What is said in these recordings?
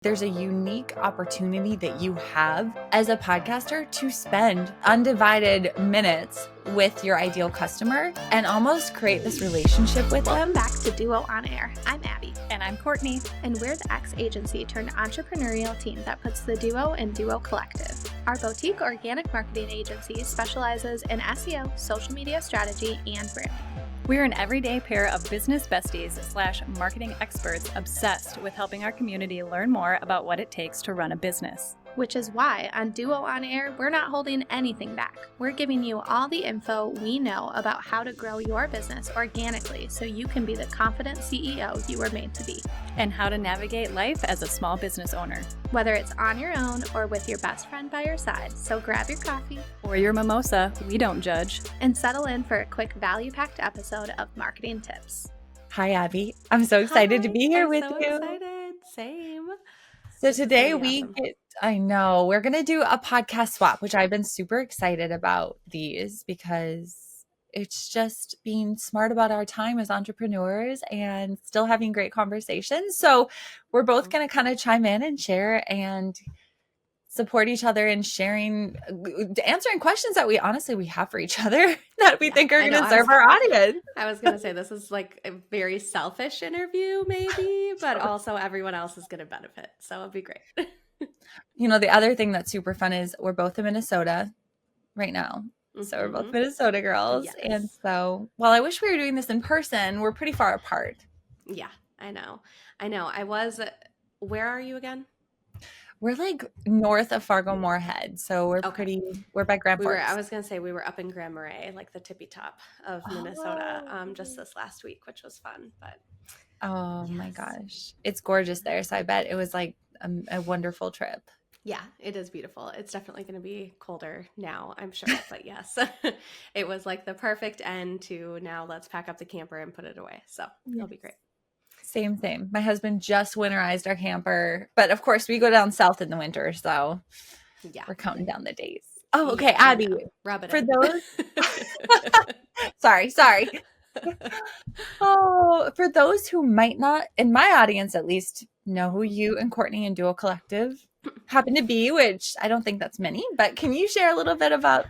There's a unique opportunity that you have as a podcaster to spend undivided minutes with your ideal customer and almost create this relationship with Welcome them. back to Duo on Air. I'm Abby. And I'm Courtney. And we're the ex-agency turned entrepreneurial team that puts the Duo in Duo Collective. Our boutique organic marketing agency specializes in SEO, social media strategy, and branding. We're an everyday pair of business besties / marketing experts obsessed with helping our community learn more about what it takes to run a business. Which is why on Duo on Air, we're not holding anything back. We're giving you all the info we know about how to grow your business organically so you can be the confident CEO you were made to be. And how to navigate life as a small business owner. Whether it's on your own or with your best friend by your side, so grab your coffee or your mimosa, we don't judge, and settle in for a quick value-packed episode of Marketing Tips. Hi, Abby. I'm so excited to be here with you. Excited. Same. So today we're going to do a podcast swap, which I've been super excited about these because it's just being smart about our time as entrepreneurs and still having great conversations. So we're both going to kind of chime in and share and support each other in answering questions that we have for each other that we think are going to serve our audience. I was going to say this is like a very selfish interview maybe, but also everyone else is going to benefit. So it'll be great. You know, the other thing that's super fun is we're both in Minnesota right now. Mm-hmm. So we're both Minnesota girls. Yes. And so while I wish we were doing this in person, we're pretty far apart. Yeah, I know. Where are you again? We're like north of Fargo-Moorhead. So we're by Grand Forks. I was going to say we were up in Grand Marais, like the tippy top of Minnesota, just this last week, which was fun. But my gosh, it's gorgeous there. So I bet it was like a wonderful trip. Yeah, it is beautiful. It's definitely going to be colder now, I'm sure. But yes, it was like the perfect end to now let's pack up the camper and put it away. So it'll be great. Same. My husband just winterized our camper, but of course we go down south in the winter. So we're counting down the days. Oh, okay. Abby, rub it for in. Those, sorry. Oh, for those who might not, in my audience at least, know who you and Courtney and Duo Collective happen to be, which I don't think that's many, but can you share a little bit about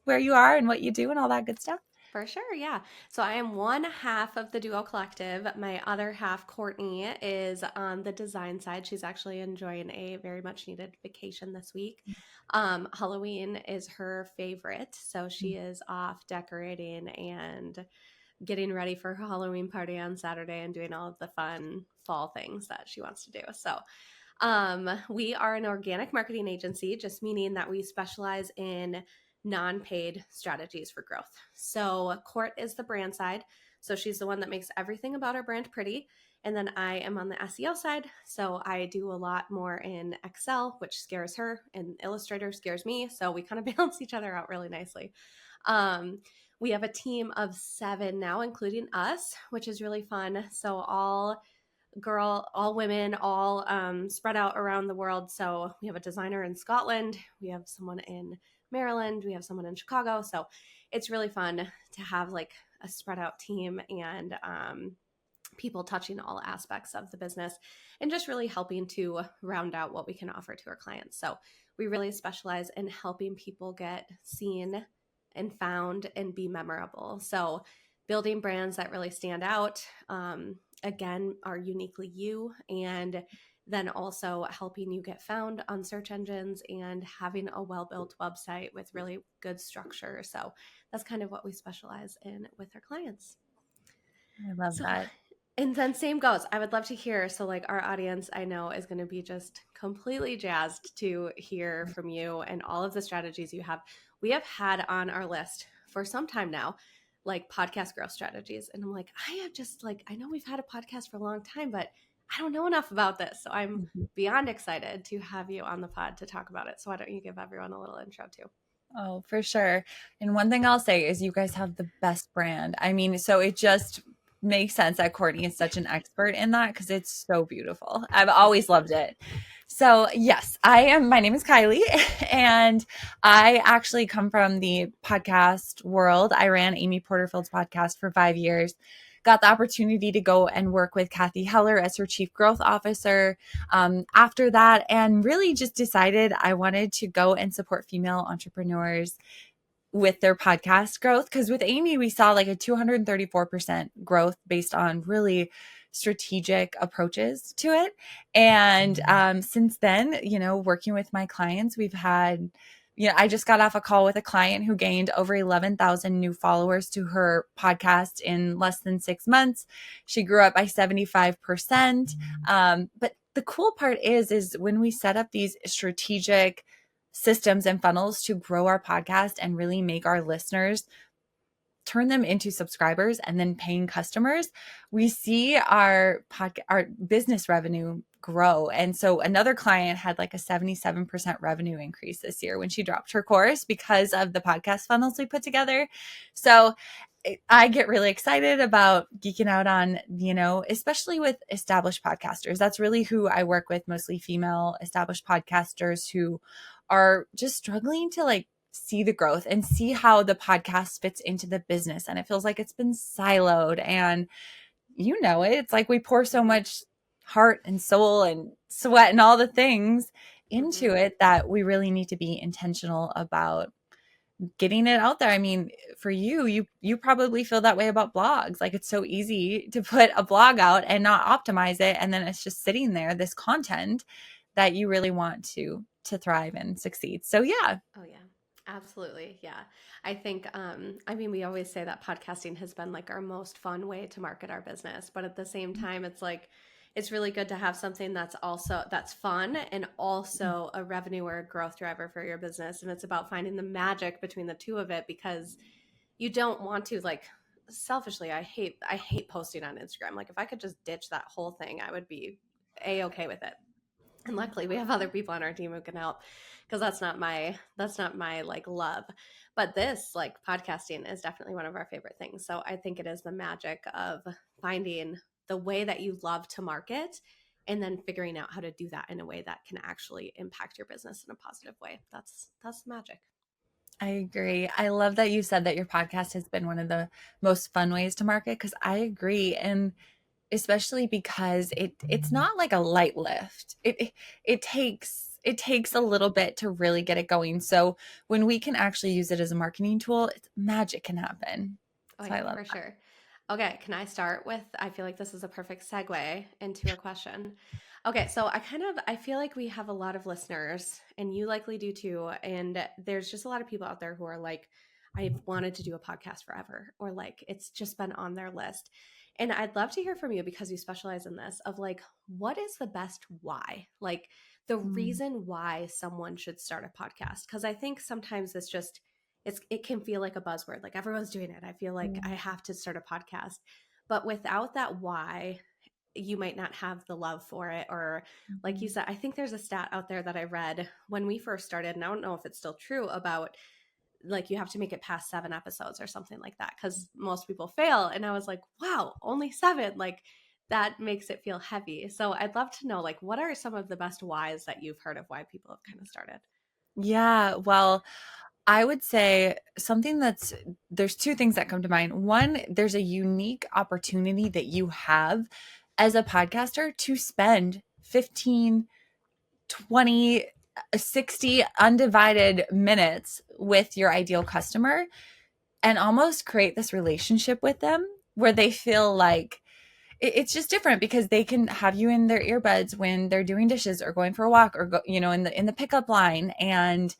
where you are and what you do and all that good stuff? For sure, yeah. So I am one half of the Duo Collective. My other half, Courtney, is on the design side. She's actually enjoying a very much needed vacation this week. Halloween is her favorite, so she is off decorating and getting ready for her Halloween party on Saturday and doing all of the fun fall things that she wants to do. So we are an organic marketing agency, just meaning that we specialize in non-paid strategies for growth. So Court is the brand side. So she's the one that makes everything about our brand pretty. And then I am on the SEO side. So I do a lot more in Excel, which scares her, and Illustrator scares me. So we kind of balance each other out really nicely. We have a team of 7 now, including us, which is really fun. So all women, all spread out around the world. So we have a designer in Scotland. We have someone in Maryland. We have someone in Chicago. So it's really fun to have like a spread out team and people touching all aspects of the business and just really helping to round out what we can offer to our clients. So we really specialize in helping people get seen and found and be memorable. So building brands that really stand out, again, are uniquely you, and then also helping you get found on search engines and having a well-built website with really good structure. So that's kind of what we specialize in with our clients. I love that. And then same goes. I would love to hear. So like our audience, I know, is going to be just completely jazzed to hear from you and all of the strategies you have. We have had on our list for some time now, like podcast growth strategies. And I'm like, I know we've had a podcast for a long time, but I don't know enough about this. So I'm beyond excited to have you on the pod to talk about it. So why don't you give everyone a little intro too? Oh, for sure. And one thing I'll say is you guys have the best brand. I mean, so it just makes sense that Courtney is such an expert in that because it's so beautiful. I've always loved it. So yes, my name is Kylee, and I actually come from the podcast world. I ran Amy Porterfield's podcast for 5 years, got the opportunity to go and work with Kathy Heller as her chief growth officer after that, and really just decided I wanted to go and support female entrepreneurs with their podcast growth. Because with Amy, we saw like a 234% growth based on really strategic approaches to it. And since then, working with my clients, we've had, I just got off a call with a client who gained over 11,000 new followers to her podcast in less than 6 months. She grew up by 75%. But the cool part is when we set up these strategic systems and funnels to grow our podcast and really make our listeners turn them into subscribers and then paying customers, we see our business revenue grow. And so another client had like a 77% revenue increase this year when she dropped her course because of the podcast funnels we put together. So I get really excited about geeking out on, especially with established podcasters. That's really who I work with, mostly female established podcasters who are just struggling to like see the growth and see how the podcast fits into the business. And it feels like it's been siloed, and it's like we pour so much heart and soul and sweat and all the things into it that we really need to be intentional about getting it out there. I mean, for you probably feel that way about blogs. Like, it's so easy to put a blog out and not optimize it, and then it's just sitting there, this content that you really want to thrive and succeed. So yeah. Oh yeah. Absolutely. Yeah. I think, we always say that podcasting has been like our most fun way to market our business, but at the same time, it's like, it's really good to have something that's fun and also a revenue or a growth driver for your business. And it's about finding the magic between the two of it, because you don't want to, like, selfishly, I hate posting on Instagram. Like, if I could just ditch that whole thing, I would be okay with it. And luckily we have other people on our team who can help, because that's not my like love. But this, like, podcasting is definitely one of our favorite things. So I think it is the magic of finding the way that you love to market and then figuring out how to do that in a way that can actually impact your business in a positive way. That's magic. I agree. I love that you said that your podcast has been one of the most fun ways to market, because I agree. And especially because it's not like a light lift. It takes a little bit to really get it going. So when we can actually use it as a marketing tool, magic can happen. Oh So yeah, I love for that. sure. Okay, can I start with, I feel like this is a perfect segue into a question. Okay, so I feel like we have a lot of listeners, and you likely do too, and there's just a lot of people out there who are like, I've wanted to do a podcast forever, or like it's just been on their list. And I'd love to hear from you, because you specialize in this, of like, what is the best why? Like, the reason why someone should start a podcast. Because I think sometimes it can feel like a buzzword, like everyone's doing it. I feel like I have to start a podcast. But without that why, you might not have the love for it. Or like you said, I think there's a stat out there that I read when we first started, and I don't know if it's still true, about like you have to make it past 7 episodes or something like that, because most people fail. And I was like, wow, only 7. Like, that makes it feel heavy. So I'd love to know, like, what are some of the best whys that you've heard of why people have kind of started? Yeah, well, I would say there's 2 things that come to mind. One, there's a unique opportunity that you have as a podcaster to spend 15, 20, 60 undivided minutes with your ideal customer and almost create this relationship with them where they feel like it's just different, because they can have you in their earbuds when they're doing dishes or going for a walk, or in the pickup line. And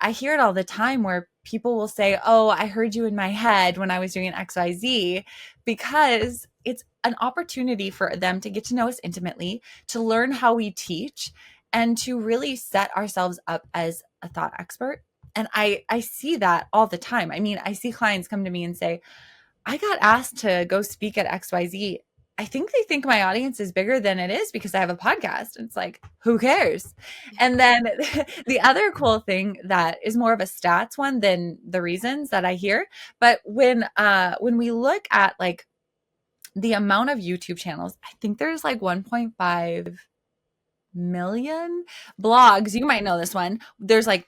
I hear it all the time where people will say, oh, I heard you in my head when I was doing XYZ, because it's an opportunity for them to get to know us intimately, to learn how we teach, and to really set ourselves up as a thought expert. And I see that all the time. I mean, I see clients come to me and say, I got asked to go speak at XYZ. I think they think my audience is bigger than it is because I have a podcast. It's like, who cares? And then the other cool thing that is more of a stats one than the reasons that I hear, but when we look at like the amount of YouTube channels, I think there's like 1.5 million blogs. You might know this one. There's like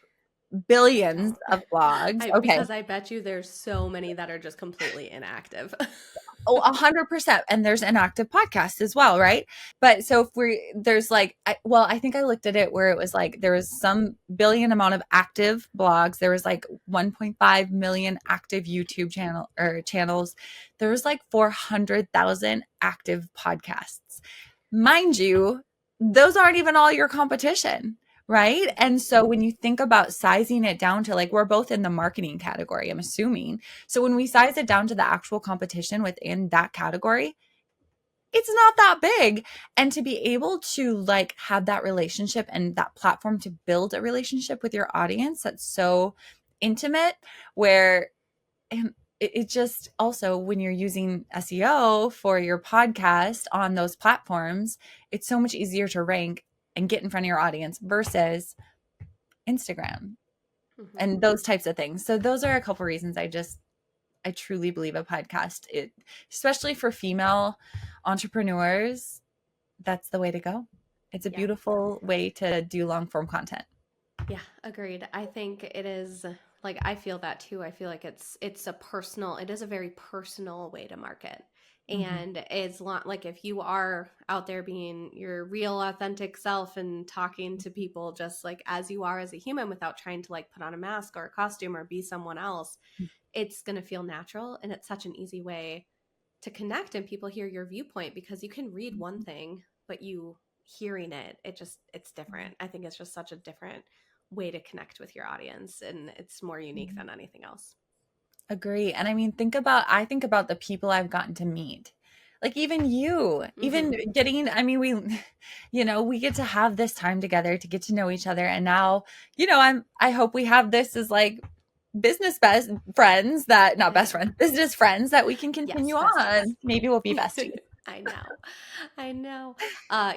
billions of blogs. Okay. Because I bet you there's so many that are just completely inactive. Oh, 100%. And there's an active podcast as well, right? But so if there's like, I think I looked at it where it was like there was some billion amount of active blogs. There was like 1.5 million active YouTube channels. There was like 400,000 active podcasts. Mind you, those aren't even all your competition. Right. And so when you think about sizing it down to like, we're both in the marketing category, I'm assuming. So when we size it down to the actual competition within that category, it's not that big. And to be able to like have that relationship and that platform to build a relationship with your audience that's so intimate, where and it just also when you're using SEO for your podcast on those platforms, it's so much easier to rank and get in front of your audience versus Instagram Mhm. and those types of things. So those are a couple reasons I truly believe a podcast, especially for female entrepreneurs, that's the way to go. It's a Yeah. beautiful way to do long form content. Yeah, agreed. I think it is like I feel that too. I feel like it's a personal, it is a very personal way to market. Mm-hmm. And it's like if you are out there being your real authentic self and talking to people just like as you are as a human without trying to like put on a mask or a costume or be someone else, it's going to feel natural, and it's such an easy way to connect and people hear your viewpoint because you can read one thing, but you hearing it's different. I think it's just such a different way to connect with your audience, and it's more unique than anything else. Agree. And I mean, I think about the people I've gotten to meet. Like even you, Mm-hmm. even getting, I mean, we get to have this time together to get to know each other. And now, I hope we have this as like business best friends that, not best friends, business friends that we can continue Yes, besties. on. Maybe we'll be besties. I know. I know.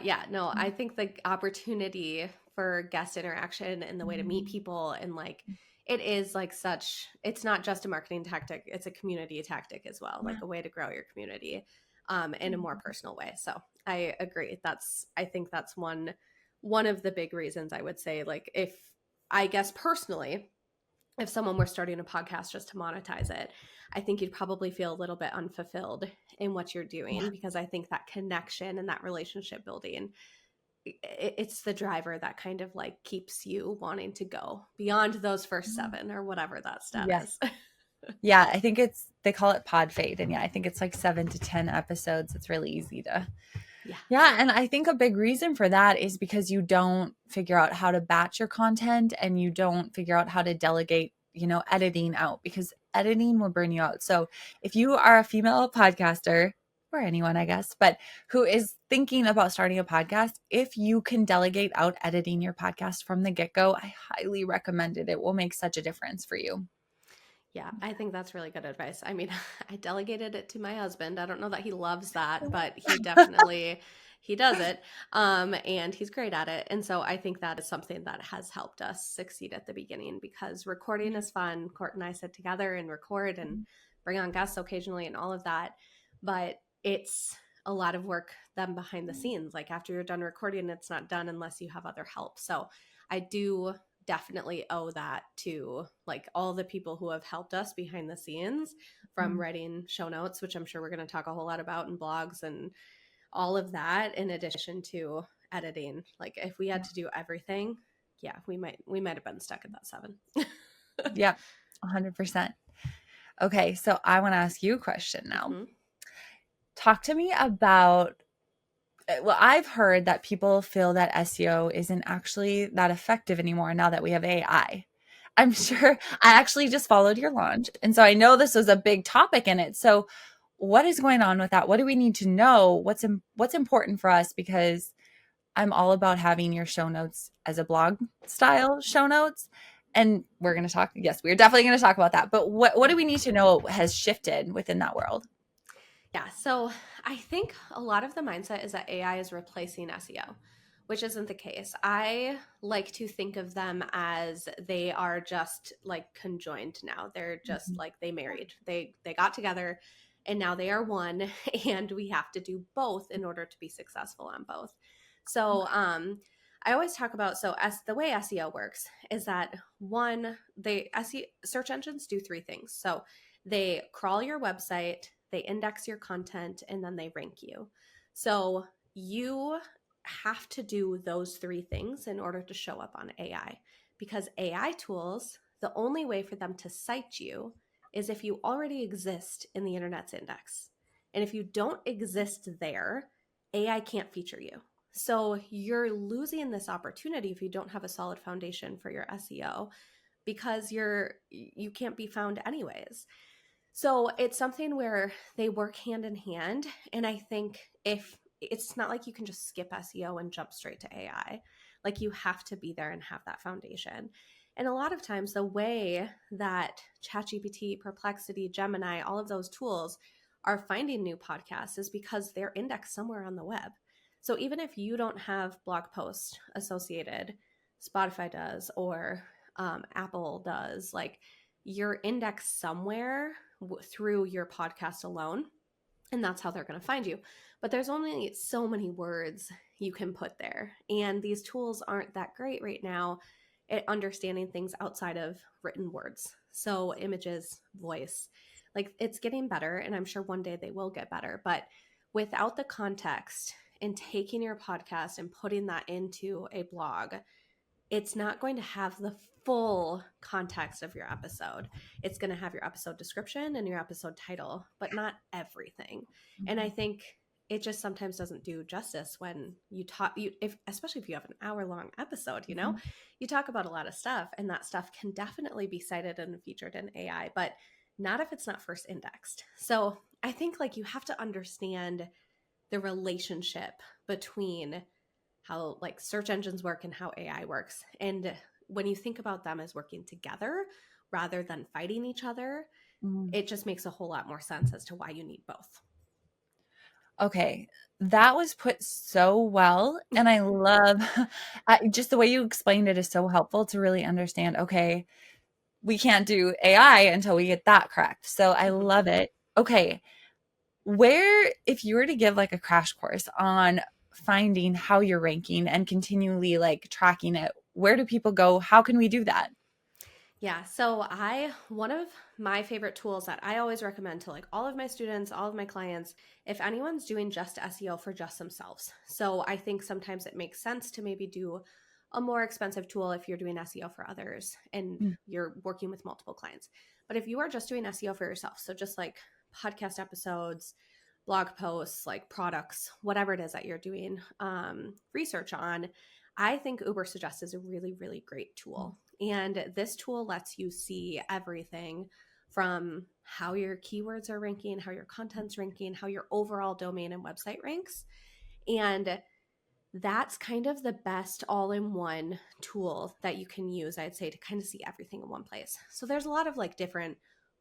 Yeah, no, I think the opportunity for guest interaction and the way to meet people and like it is like it's not just a marketing tactic, it's a community tactic as well, like a way to grow your community in a more personal way. So I agree. I think that's one of the big reasons I would say, like, if I guess personally, if someone were starting a podcast just to monetize it, I think you'd probably feel a little bit unfulfilled in what you're doing, because I think that connection and that relationship building, it's the driver that kind of like keeps you wanting to go beyond those first 7 or whatever that stat Yeah. is. Yeah. I think they call it pod fade. And yeah, I think it's like 7 to 10 episodes. It's really easy to. Yeah. Yeah, and I think a big reason for that is because you don't figure out how to batch your content and you don't figure out how to delegate, editing out, because editing will burn you out. So if you are a female podcaster, or anyone, I guess, but who is thinking about starting a podcast, if you can delegate out editing your podcast from the get-go, I highly recommend it. It will make such a difference for you. Yeah, I think that's really good advice. I mean, I delegated it to my husband. I don't know that he loves that, but he does it. And he's great at it. And so I think that is something that has helped us succeed at the beginning, because recording is fun. Court and I sit together and record and bring on guests occasionally and all of that. But it's a lot of work then behind the scenes. Like after you're done recording, it's not done unless you have other help. So I do definitely owe that to like all the people who have helped us behind the scenes, from writing show notes, which I'm sure we're going to talk a whole lot about, and blogs and all of that, in addition to editing. Like if we had to do everything, yeah, we might have been stuck at that 7. Yeah, 100%. Okay, so I want to ask you a question now. Mm-hmm. Talk to me about, well, I've heard that people feel that SEO isn't actually that effective anymore now that we have AI. I'm sure I actually just followed your launch. And so I know this was a big topic in it. So what is going on with that? What do we need to know? What's important for us? Because I'm all about having your show notes as a blog style show notes. And we're going to talk. Yes, we're definitely going to talk about that. But what do we need to know has shifted within that world? Yeah, so I think a lot of the mindset is that AI is replacing SEO, which isn't the case. I like to think of them as they are just like conjoined now. They're just like they married. They got together and now they are one, and we have to do both in order to be successful on both. So I always talk about, the way SEO works is that search engines do 3 things. So they crawl your website, they index your content, and then they rank you. So you have to do those three things in order to show up on AI, because AI tools, the only way for them to cite you is if you already exist in the internet's index. And if you don't exist there, AI can't feature you. So you're losing this opportunity if you don't have a solid foundation for your SEO, because you can't be found anyways. So it's something where they work hand in hand. And I think if it's not like you can just skip SEO and jump straight to AI, like you have to be there and have that foundation. And a lot of times, the way that ChatGPT, Perplexity, Gemini, all of those tools are finding new podcasts is because they're indexed somewhere on the web. So even if you don't have blog posts associated, Spotify does, or Apple does, like you're indexed somewhere through your podcast alone, and that's how they're going to find you. But there's only so many words you can put there, and these tools aren't that great right now at understanding things outside of written words. So images, voice, like it's getting better, and I'm sure one day they will get better. But without the context and taking your podcast and putting that into a blog, it's not going to have the full context of your episode. It's going to have your episode description and your episode title, but not everything. And I think it just sometimes doesn't do justice when you talk, especially if you have an hour-long episode, you talk about a lot of stuff, and that stuff can definitely be cited and featured in AI, but not if it's not first indexed. So I think like you have to understand the relationship between how like search engines work and how AI works. And when you think about them as working together rather than fighting each other, it just makes a whole lot more sense as to why you need both. Okay, that was put so well. And I love just the way you explained it is so helpful to really understand, okay, we can't do AI until we get that correct. So I love it. Okay, if you were to give like a crash course on finding how you're ranking and continually like tracking it, where do people go? How can we do that? Yeah, so one of my favorite tools that I always recommend to like all of my students, all of my clients, if anyone's doing just SEO for just themselves. So I think sometimes it makes sense to maybe do a more expensive tool if you're doing SEO for others and you're working with multiple clients. But if you are just doing SEO for yourself, so just like podcast episodes, blog posts, like products, whatever it is that you're doing research on, I think Ubersuggest is a really, really great tool. And this tool lets you see everything from how your keywords are ranking, how your content's ranking, how your overall domain and website ranks. And that's kind of the best all-in-one tool that you can use, I'd say, to kind of see everything in one place. So there's a lot of like different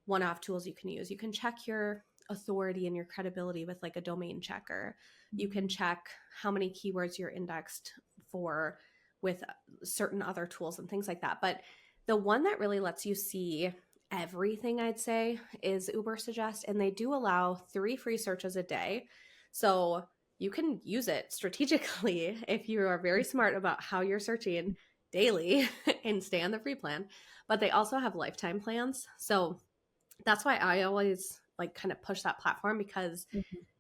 one-off tools you can use. You can check your authority and your credibility with like a domain checker. You can check how many keywords you're indexed for with certain other tools and things like that. But the one that really lets you see everything, I'd say, is Ubersuggest. And they do allow 3 free searches a day. So you can use it strategically if you are very smart about how you're searching daily and stay on the free plan. But they also have lifetime plans. So that's why I always like kind of push that platform, because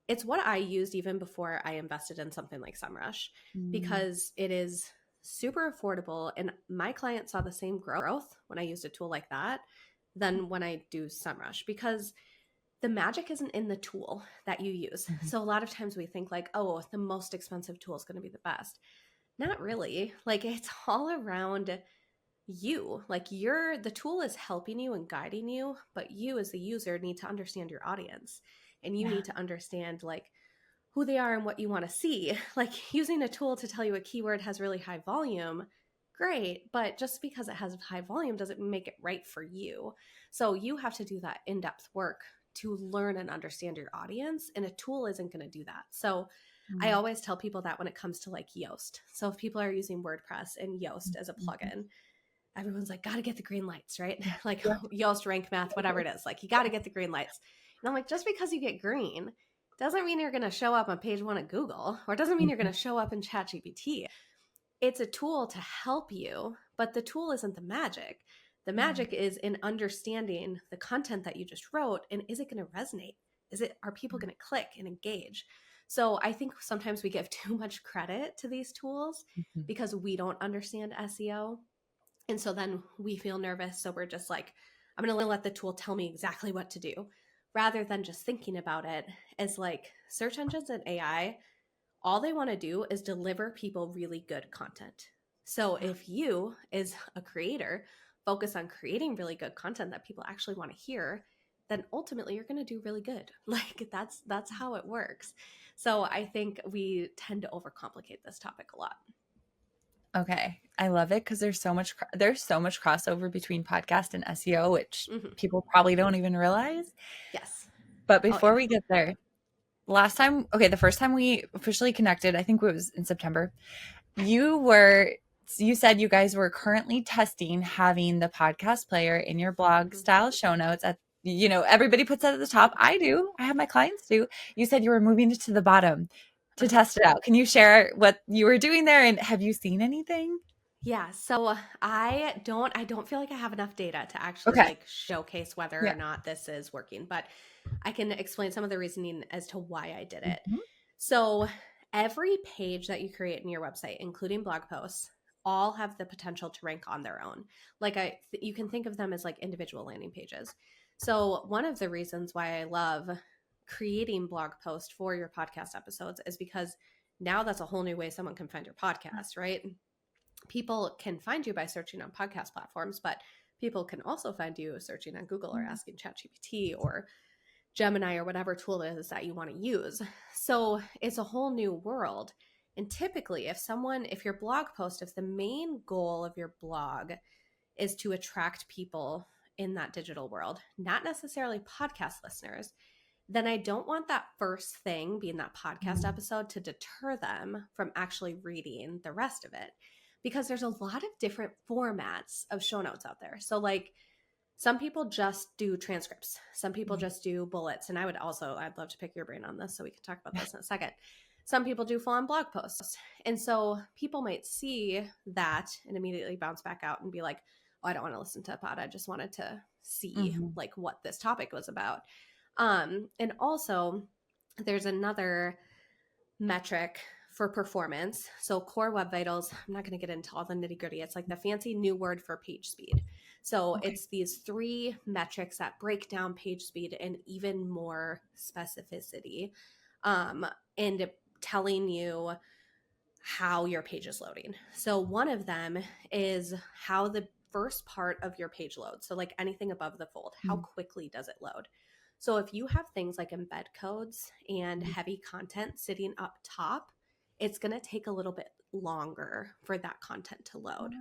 it's what I used even before I invested in something like SEMrush, because it is super affordable. And my clients saw the same growth when I used a tool like that than when I do SEMrush, because the magic isn't in the tool that you use. So a lot of times we think like, oh, the most expensive tool is going to be the best. Not really. Like it's all around you. Like the tool is helping you and guiding you, but you as the user need to understand your audience, and you need to understand like who they are and what you want to see. Like using a tool to tell you a keyword has really high volume, great, but just because it has high volume doesn't make it right for you. So you have to do that in-depth work to learn and understand your audience, and a tool isn't going to do that. So I always tell people that when it comes to like Yoast. So if people are using WordPress and Yoast as a plugin, everyone's like, got to get the green lights, right? Like Yoast, rank math, whatever it is, like you got to get the green lights. And I'm like, just because you get green doesn't mean you're going to show up on page 1 of Google, or doesn't mean you're going to show up in ChatGPT. It's a tool to help you, but the tool isn't the magic. The magic is in understanding the content that you just wrote, and is it going to resonate? are people going to click and engage? So I think sometimes we give too much credit to these tools Mhm. because we don't understand SEO. And so then we feel nervous. So we're just like, I'm going to let the tool tell me exactly what to do, rather than just thinking about it as like search engines and AI, all they want to do is deliver people really good content. So if you, as a creator, focus on creating really good content that people actually want to hear, then ultimately you're going to do really good. Like that's how it works. So I think we tend to overcomplicate this topic a lot. Okay. I love it because there's so much crossover between podcast and SEO, which Hmm. people probably don't even realize. Yes. But Oh before yeah. we get there, the first time we officially connected, I think it was in September, you said you guys were currently testing having the podcast player in your blog Hmm. style show notes everybody puts that at the top. I do. I have my clients do. You said you were moving it to the bottom to Uh-huh. test it out. Can you share what you were doing there and have you seen anything? Yeah, so I don't feel like I have enough data to actually Okay. like showcase whether or Yeah. not this is working, but I can explain some of the reasoning as to why I did it. Mhm. So every page that you create in your website, including blog posts, all have the potential to rank on their own. Like you can think of them as like individual landing pages. So one of the reasons why I love creating blog posts for your podcast episodes is because now that's a whole new way someone can find your podcast, right? People can find you by searching on podcast platforms, but people can also find you searching on Google or asking ChatGPT or Gemini or whatever tool it is that you want to use. So it's a whole new world. And typically, if your blog post, if the main goal of your blog is to attract people in that digital world, not necessarily podcast listeners, then I don't want that first thing being that podcast episode to deter them from actually reading the rest of it. Because there's a lot of different formats of show notes out there. So, like, some people just do transcripts, some people just do bullets. And I'd love to pick your brain on this so we can talk about this in a second. Some people do full on blog posts. And so people might see that and immediately bounce back out and be like, oh, I don't want to listen to a pod. I just wanted to see Mhm. like what this topic was about. And also, there's another metric for performance. So, core web vitals, I'm not going to get into all the nitty gritty. It's like the fancy new word for page speed. So, Okay. it's these three metrics that break down page speed in even more specificity, and telling you how your page is loading. So, one of them is how the first part of your page loads. So, like anything above the fold, how quickly does it load? So, if you have things like embed codes and heavy content sitting up top, it's going to take a little bit longer for that content to load.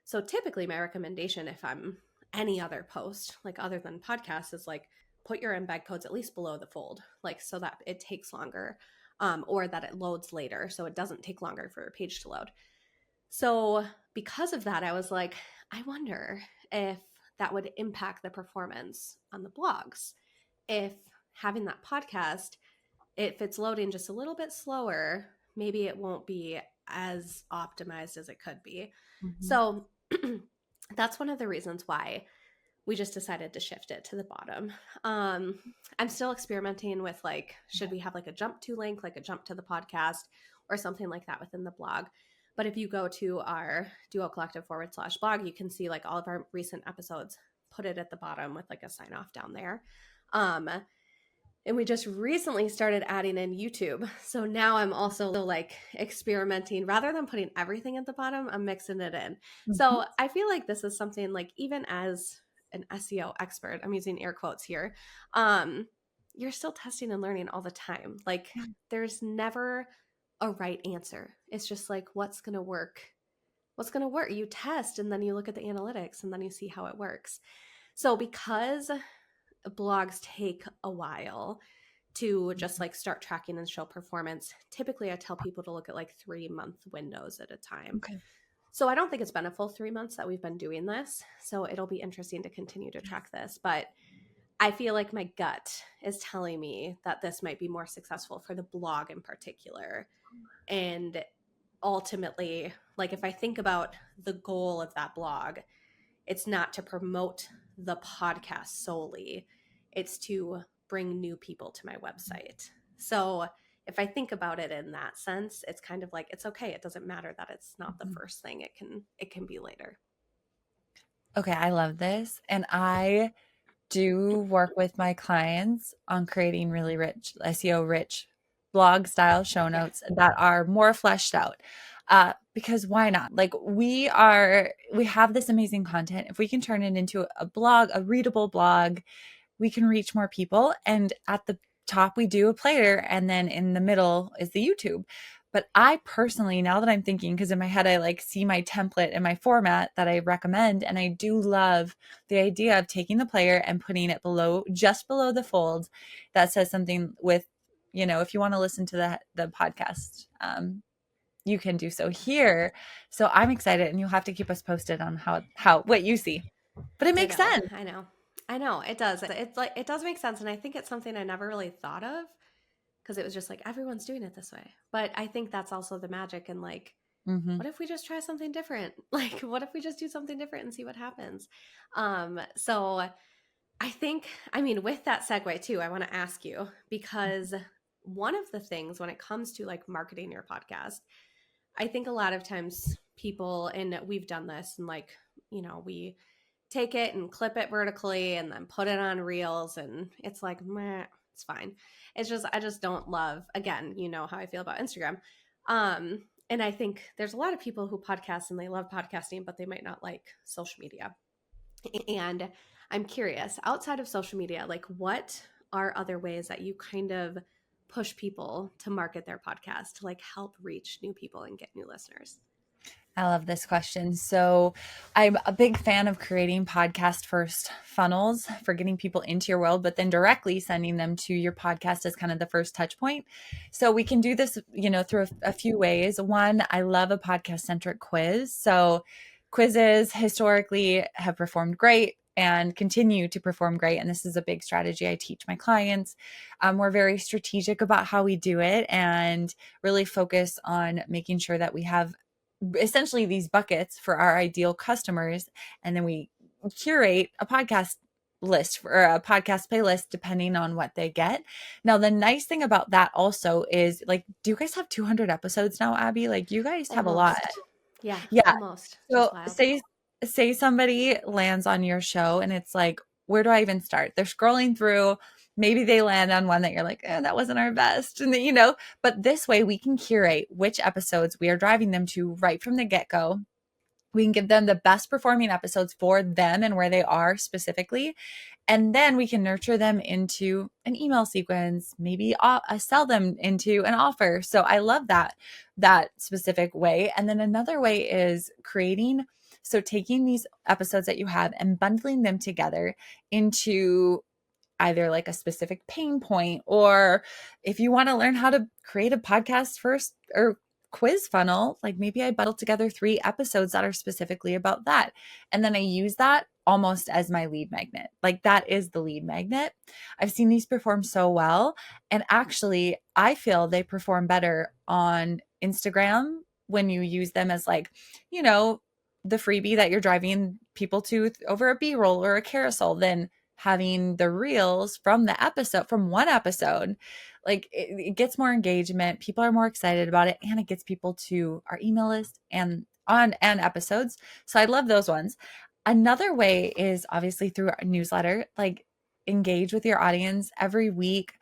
So, typically, my recommendation, if I'm any other post, like other than podcasts, is like put your embed codes at least below the fold, like so that it takes longer, or that it loads later so it doesn't take longer for a page to load. So, because of that, I was like, I wonder if that would impact the performance on the blogs. If having that podcast, if it's loading just a little bit slower, maybe it won't be as optimized as it could be. Mhm. So, that's one of the reasons why we just decided to shift it to the bottom. I'm still experimenting with like, should we have like a jump to link, like a jump to the podcast or something like that within the blog? But if you go to our Duo Collective /blog, you can see like all of our recent episodes, put it at the bottom with like a sign off down there. And we just recently started adding in YouTube. So now I'm also like experimenting rather than putting everything at the bottom, I'm mixing it in. Mhm. So I feel like this is something like, even as an SEO expert, I'm using air quotes here, you're still testing and learning all the time. Like there's never a right answer. It's just like, what's going to work? What's going to work? You test and then you look at the analytics and then you see how it works. So because blogs take a while to just like start tracking and show performance, typically I tell people to look at like 3-month windows at a time. Okay. So I don't think it's been a full 3 months that we've been doing this. So it'll be interesting to continue to track this. But I feel like my gut is telling me that this might be more successful for the blog in particular. And ultimately, like if I think about the goal of that blog, it's not to promote the podcast solely. It's to bring new people to my website. So if I think about it in that sense, it's kind of like, it's okay. It doesn't matter that it's not the first thing. It can be later. Okay, I love this. And I do work with my clients on creating really rich, SEO rich blog style show Yeah. notes that are more fleshed out. Because why not? Like we have this amazing content. If we can turn it into a blog, a readable blog, we can reach more people. And at the top, we do a player, and then in the middle is the YouTube. But I personally, now that I'm thinking, because in my head, I like see my template and my format that I recommend. And I do love the idea of taking the player and putting it below, just below the fold that says something with, if you want to listen to the podcast, you can do so here. So I'm excited, and you'll have to keep us posted on what you see. But it I makes know, sense. I know, I know. It does. It's like, it does make sense. And I think it's something I never really thought of because it was just like, everyone's doing it this way. But I think that's also the magic. And like, Mm-hmm. what if we just try something different? Like, what if we just do something different and see what happens? So I think, I mean, with that segue too, I want to ask you, because one of the things when it comes to like marketing your podcast, I think a lot of times people, and we've done this, and like, we take it and clip it vertically and then put it on reels, and it's like, meh, it's fine. It's just, I just don't love, again, you know how I feel about Instagram. And I think there's a lot of people who podcast and they love podcasting, but they might not like social media. And I'm curious, outside of social media, like what are other ways that you kind of push people to market their podcast to like help reach new people and get new listeners? I love this question. So, I'm a big fan of creating podcast first funnels for getting people into your world, but then directly sending them to your podcast as kind of the first touch point. So, we can do this, through a few ways. One, I love a podcast centric quiz. So, quizzes historically have performed great and continue to perform great. And this is a big strategy I teach my clients. We're very strategic about how we do it and really focus on making sure that we have essentially these buckets for our ideal customers, and then we curate a podcast list or a podcast playlist depending on what they get. Now the nice thing about that also is, like, do you guys have 200 episodes now, Abby? Like, you guys have a lot. Almost. Yeah, Yeah. almost. So Just wild. say somebody lands on your show and it's like, where do I even start? They're scrolling through. Maybe they land on one that you're like, that wasn't our best. And then, but this way we can curate which episodes we are driving them to right from the get-go. We can give them the best performing episodes for them and where they are specifically. And then we can nurture them into an email sequence, maybe sell them into an offer. So I love that specific way. And then another way is taking these episodes that you have and bundling them together into either like a specific pain point, or if you want to learn how to create a podcast first or quiz funnel, like maybe I bundle together 3 episodes that are specifically about that. And then I use that almost as my lead magnet. Like, that is the lead magnet. I've seen these perform so well. And actually, I feel they perform better on Instagram when you use them as like, the freebie that you're driving people to over a B-roll or a carousel than having the reels from one episode. Like, it gets more engagement, people are more excited about it, and it gets people to our email list and episodes. So I love those ones. Another way is obviously through our newsletter. Like, engage with your audience every week.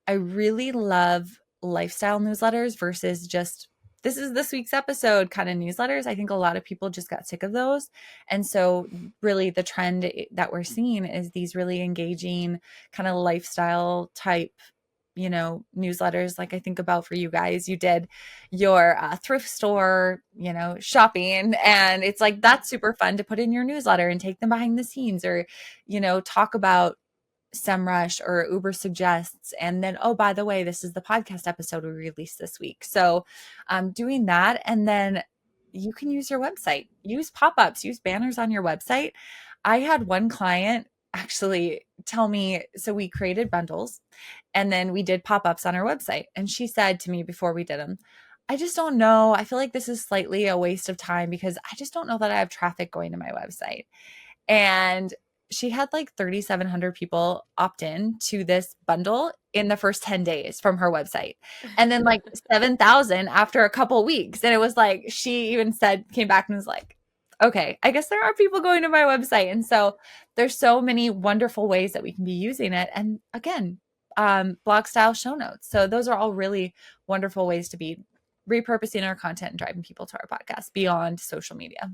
I really love lifestyle newsletters versus just this is this week's episode kind of newsletters. I think a lot of people just got sick of those. And so really the trend that we're seeing is these really engaging kind of lifestyle type, newsletters. Like, I think about for you guys, you did your thrift store, shopping. And it's like, that's super fun to put in your newsletter and take them behind the scenes, or, talk about SEMrush or Uber Suggests. And then, oh, by the way, this is the podcast episode we released this week. So doing that. And then you can use your website, use pop-ups, use banners on your website. I had one client actually tell me, so we created bundles and then we did pop-ups on our website. And she said to me before we did them, I just don't know. I feel like this is slightly a waste of time because I just don't know that I have traffic going to my website. And she had like 3,700 people opt in to this bundle in the first 10 days from her website. And then like 7,000 after a couple weeks. And it was like, she even said, came back and was like, okay, I guess there are people going to my website. And so there's so many wonderful ways that we can be using it. And again, blog style show notes. So those are all really wonderful ways to be repurposing our content and driving people to our podcast beyond social media.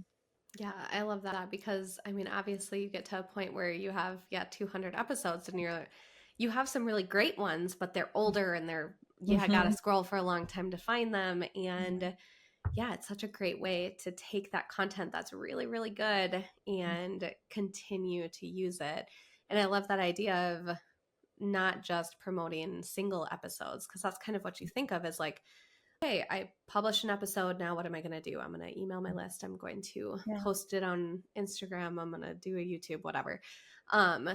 Yeah, I love that because I mean, obviously you get to a point where you have 200 episodes and you have some really great ones, but they're older and you got to Mhm. scroll for a long time to find them. And yeah, it's such a great way to take that content that's really, really good and continue to use it. And I love that idea of not just promoting single episodes, because that's kind of what you think of as like, hey, I published an episode. Now, what am I going to do? I'm going to email my list. I'm going to Yeah. post it on Instagram. I'm going to do a YouTube, whatever.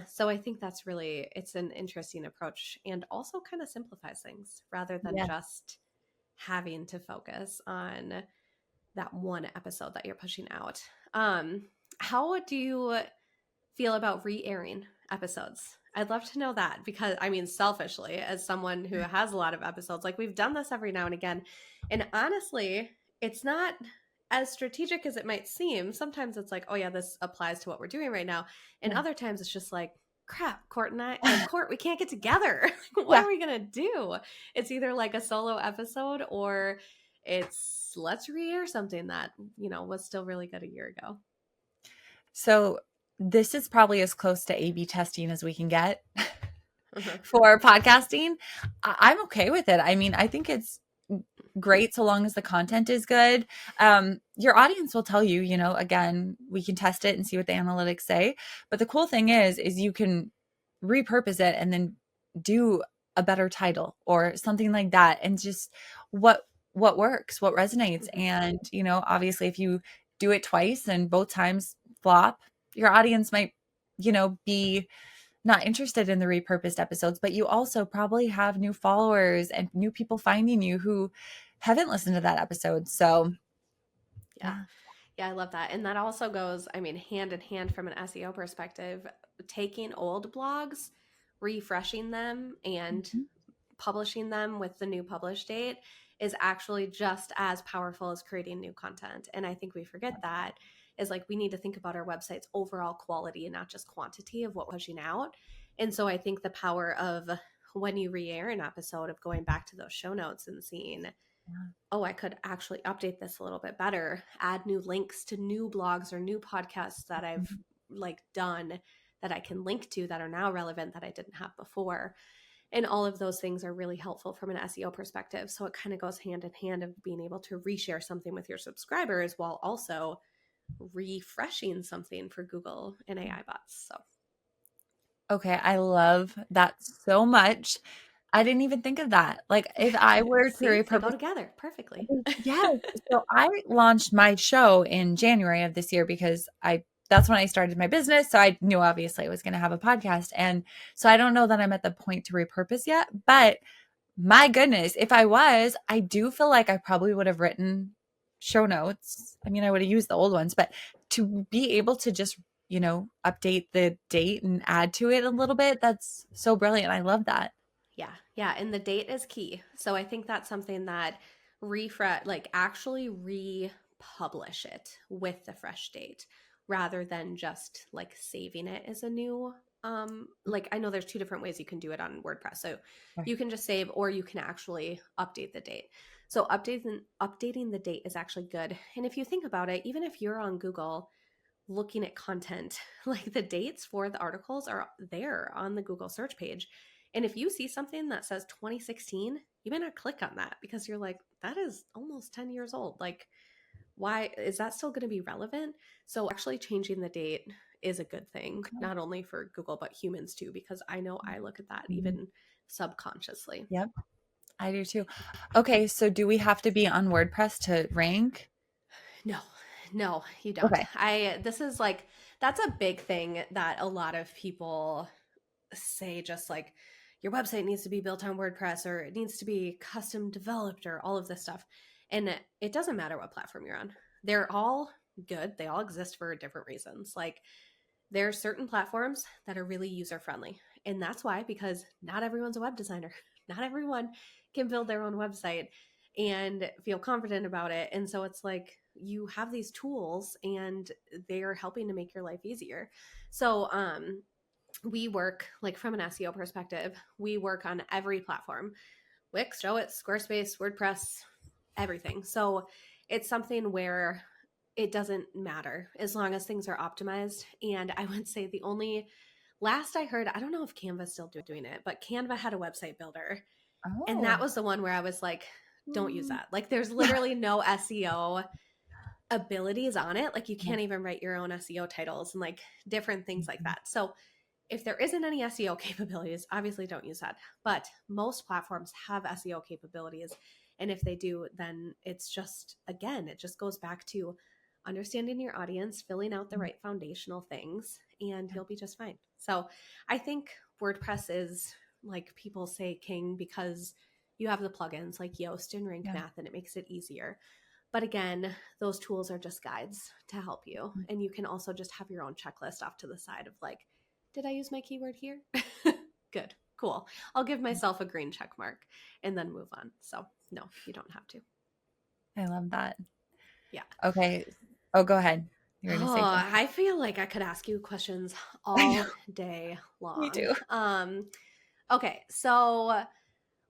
So I think that's really, it's an interesting approach and also kind of simplifies things rather than Yeah. just having to focus on that one episode that you're pushing out. How do you feel about re-airing episodes? I'd love to know that because I mean, selfishly, as someone who has a lot of episodes, like we've done this every now and again. And honestly, it's not as strategic as it might seem. Sometimes it's like, oh yeah, this applies to what we're doing right now. And Yeah. other times it's just like, crap, Court, we can't get together. What Yeah. are we gonna do? It's either like a solo episode or it's let's re-air something that, was still really good a year ago. So this is probably as close to A/B testing as we can get Uh-huh. for podcasting. I'm okay with it. I mean, I think it's great so long as the content is good. Your audience will tell you, again, we can test it and see what the analytics say. But the cool thing is you can repurpose it and then do a better title or something like that. And just what works, what resonates. Mhm. And, obviously if you do it twice and both times flop, your audience might, be not interested in the repurposed episodes, but you also probably have new followers and new people finding you who haven't listened to that episode. So, Yeah. yeah. Yeah, I love that. And that also goes, I mean, hand in hand from an SEO perspective, taking old blogs, refreshing them, and Mhm. publishing them with the new publish date is actually just as powerful as creating new content. And I think we forget that is like we need to think about our website's overall quality and not just quantity of what we're pushing out. And so I think the power of when you re-air an episode of going back to those show notes and seeing, oh, I could actually update this a little bit better, add new links to new blogs or new podcasts that I've like done that I can link to that are now relevant that I didn't have before. And all of those things are really helpful from an SEO perspective. So it kind of goes hand in hand of being able to reshare something with your subscribers while also refreshing something for Google and AI bots. So Okay, I love that so much. I didn't even think of that. Like if I were to see, they go repurpose, together perfectly. yes. So I launched my show in January of this year because that's when I started my business. So I knew obviously I was going to have a podcast. And so I don't know that I'm at the point to repurpose yet, but my goodness, if I was, I do feel like I probably would have written show notes. I mean, I would have used the old ones, but to be able to just, update the date and add to it a little bit, that's so brilliant. I love that. Yeah. Yeah. And the date is key. So I think that's something that refresh, like actually republish it with the fresh date rather than just like saving it as a new, like I know there's two different ways you can do it on WordPress. So Right. you can just save or you can actually update the date. So updating the date is actually good. And if you think about it, even if you're on Google looking at content, like the dates for the articles are there on the Google search page. And if you see something that says 2016, you may not click on that because you're like, that is almost 10 years old. Like, why is that still going to be relevant? So, actually, changing the date is a good thing, Okay. not only for Google, but humans too, because I know I look at that Mhm. even subconsciously. Yep, I do too. Okay, so do we have to be on WordPress to rank? No, no, you don't. Okay. This is like, that's a big thing that a lot of people say, just like your website needs to be built on WordPress or it needs to be custom developed or all of this stuff. And it doesn't matter what platform you're on. They're all good. They all exist for different reasons. Like there are certain platforms that are really user friendly. And that's why, because not everyone's a web designer. Not everyone can build their own website and feel confident about it. And so it's like you have these tools and they are helping to make your life easier. So we work, like, from an SEO perspective, we work on every platform. Wix, Show It, Squarespace, WordPress, everything. So it's something where it doesn't matter as long as things are optimized. And I would say the only last I heard, I don't know if Canva's still doing it, but Canva had a website builder. And that Oh. was the one where I was like, don't use that. Like, there's literally no SEO abilities on it. Like, you can't even write your own SEO titles and like different things like that. So if there isn't any SEO capabilities, obviously don't use that. But most platforms have SEO capabilities. And if they do, then it's just, again, it just goes back to understanding your audience, filling out the right foundational things, and you'll be just fine. So I think WordPress is, like people say, king because you have the plugins like Yoast and Rank Math, and it makes it easier. But again, those tools are just guides to help you. And you can also just have your own checklist off to the side of like, did I use my keyword here? Good, cool. I'll give myself a green check mark and then move on. So no, you don't have to. I love that. Yeah. Okay. Oh, go ahead. You're going to say Oh, something. I feel like I could ask you questions all day long. Me too. Okay, so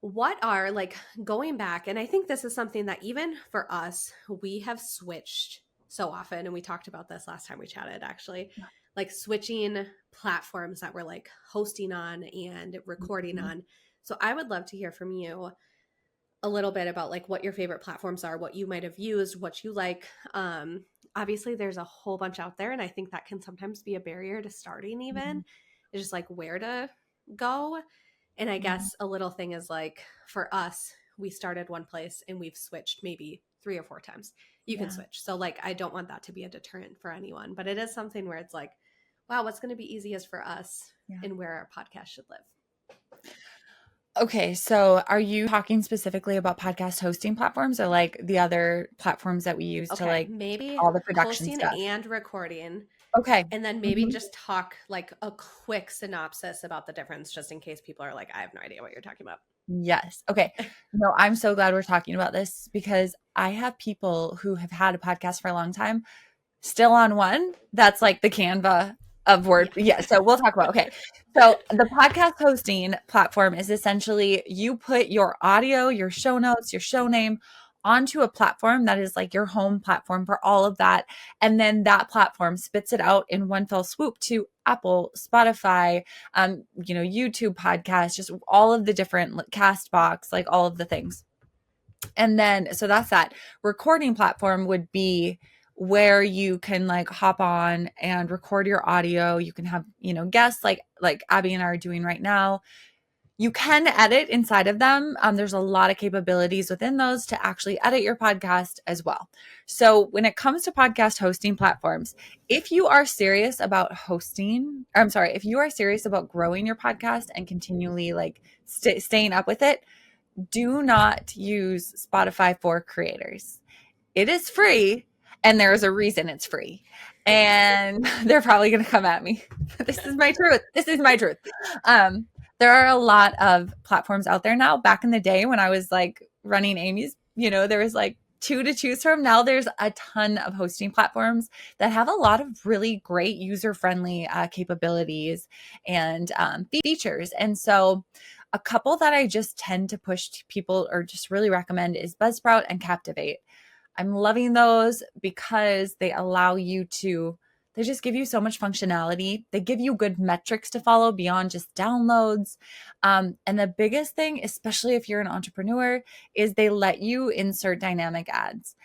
what are, like, going back, and I think this is something that even for us, we have switched so often, and we talked about this last time we chatted, actually, like switching platforms that we're like hosting on and recording on. So I would love to hear from you a little bit about like what your favorite platforms are, what you might have used, what you like. Obviously there's a whole bunch out there, and I think that can sometimes be a barrier to starting even. It's just like where to go. And I guess a little thing is like, for us, we started one place and we've switched maybe 3 or 4 times. You can switch. So like, I don't want that to be a deterrent for anyone, but it is something where it's like, wow, what's going to be easiest for us and where our podcast should live. Okay, so are you talking specifically about podcast hosting platforms or like the other platforms that we use to like maybe all the production hosting stuff? and recording. Okay. And then maybe just talk like a quick synopsis about the difference, just in case people are like, I have no idea what you're talking about. Yes. Okay. No, I'm so glad we're talking about this because I have people who have had a podcast for a long time still on one that's like the Canva of Word. Yeah. So we'll talk about, okay. So the podcast hosting platform is essentially you put your audio, your show notes, your show name onto a platform that is like your home platform for all of that. And then that platform spits it out in one fell swoop to Apple, Spotify, YouTube podcasts, just all of the different Castbox, like all of the things. And then, so that's that. Recording platform would be where you can like hop on and record your audio. You can have, guests like Abby and I are doing right now. You can edit inside of them. There's a lot of capabilities within those to actually edit your podcast as well. So when it comes to podcast hosting platforms, if you are serious about if you are serious about growing your podcast and continually like staying up with it, do not use Spotify for creators. It is free, and there's a reason it's free. And they're probably going to come at me. This is my truth. This is my truth. There are a lot of platforms out there now. Back in the day when I was like running Amy's, there was like 2 to choose from. Now there's a ton of hosting platforms that have a lot of really great user-friendly capabilities and features. And so a couple that I just tend to push to people or just really recommend is Buzzsprout and Captivate. I'm loving those because they allow you to, they just give you so much functionality. They give you good metrics to follow beyond just downloads. And the biggest thing, especially if you're an entrepreneur, is they let you insert dynamic ads.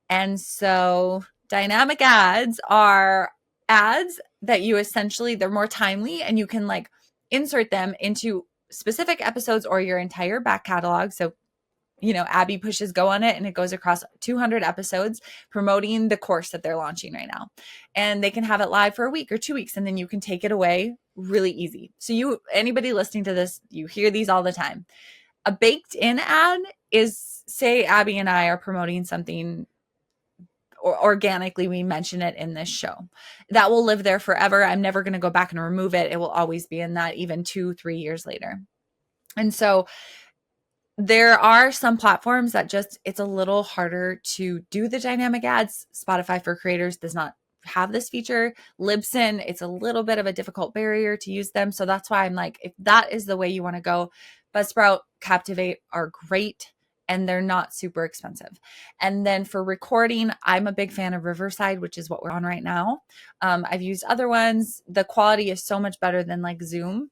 And so dynamic ads are ads that you essentially, they're more timely and you can like insert them into specific episodes or your entire back catalog. So Abby pushes go on it and it goes across 200 episodes promoting the course that they're launching right now. And they can have it live for a week or 2 weeks, and then you can take it away really easy. So anybody listening to this, you hear these all the time. A baked in ad is, say Abby and I are promoting something or organically we mention it in this show. That will live there forever. I'm never going to go back and remove it. It will always be in that, even 2-3 years later. And so there are some platforms that just, it's a little harder to do the dynamic ads. Spotify for Creators does not have this feature. Libsyn, it's a little bit of a difficult barrier to use them. So that's why I'm like, if that is the way you want to go, Buzzsprout, Captivate are great and they're not super expensive. And then for recording, I'm a big fan of Riverside, which is what we're on right now. I've used other ones. The quality is so much better than like Zoom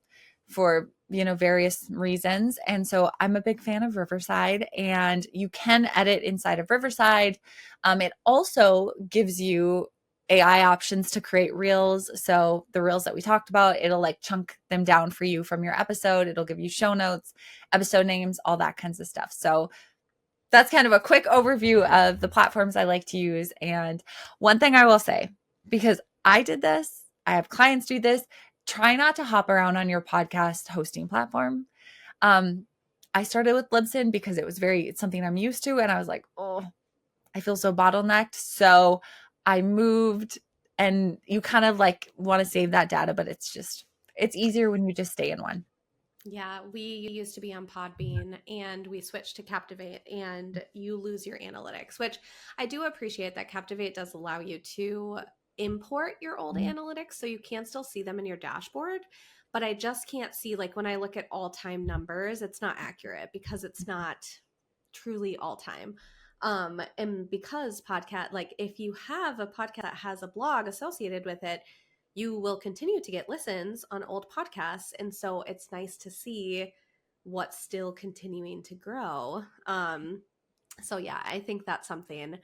for, various reasons. And so I'm a big fan of Riverside, and you can edit inside of Riverside. It also gives you AI options to create reels. So the reels that we talked about, it'll like chunk them down for you from your episode. It'll give you show notes, episode names, all that kinds of stuff. So that's kind of a quick overview of the platforms I like to use. And one thing I will say, because I did this, I have clients do this, try not to hop around on your podcast hosting platform. I started with Libsyn because it's something I'm used to. And I was like, oh, I feel so bottlenecked. So I moved, and you kind of like want to save that data, but it's easier when you just stay in one. Yeah, we used to be on Podbean and we switched to Captivate, and you lose your analytics, which I do appreciate that Captivate does allow you to import your old analytics so you can still see them in your dashboard. But I just can't see, like when I look at all-time numbers, it's not accurate because it's not truly all-time. And because podcast, like if you have a podcast that has a blog associated with it, you will continue to get listens on old podcasts. And so it's nice to see what's still continuing to grow. So yeah, I think that's something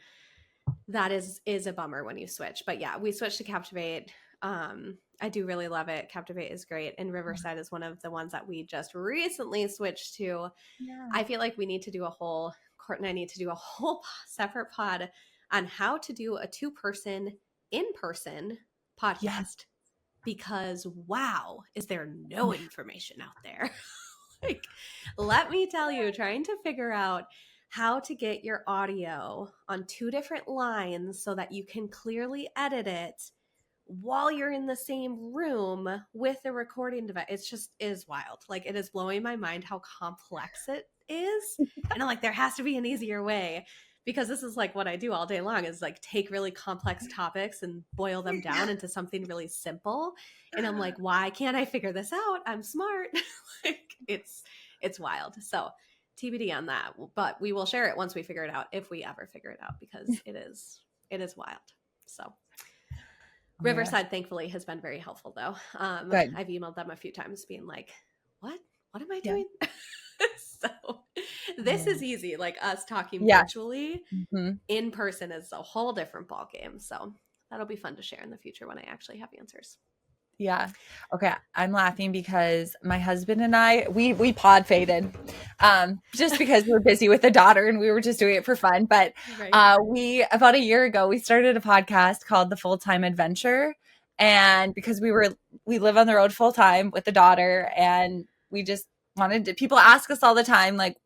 that is a bummer when you switch. But yeah, we switched to Captivate. I do really love it. Captivate is great. And Riverside is one of the ones that we just recently switched to. Yeah. I feel like we need to do Court and I need to do a whole separate pod on how to do a 2-person in-person podcast. Yes. Because wow, is there no information out there? Like, let me tell you, trying to figure out how to get your audio on 2 different lines so that you can clearly edit it while you're in the same room with a recording device. It's just is wild. Like, it is blowing my mind how complex it is. And I'm like, there has to be an easier way, because this is like what I do all day long, is like take really complex topics and boil them down into something really simple. And I'm like, why can't I figure this out? I'm smart. Like, it's wild. So TBD on that, but we will share it once we figure it out, if we ever figure it out, because it is wild. So Riverside, thankfully, has been very helpful, though. I've emailed them a few times being like, what am I doing? So this is easy. Like, us talking virtually, in person is a whole different ball game. So that'll be fun to share in the future when I actually have answers. Yeah. Okay. I'm laughing because my husband and I, we pod faded, just because we're busy with the daughter and we were just doing it for fun. But, about a year ago, we started a podcast called The Full-Time Adventure. And because we live on the road full time with the daughter, and we just wanted to, people ask us all the time, like,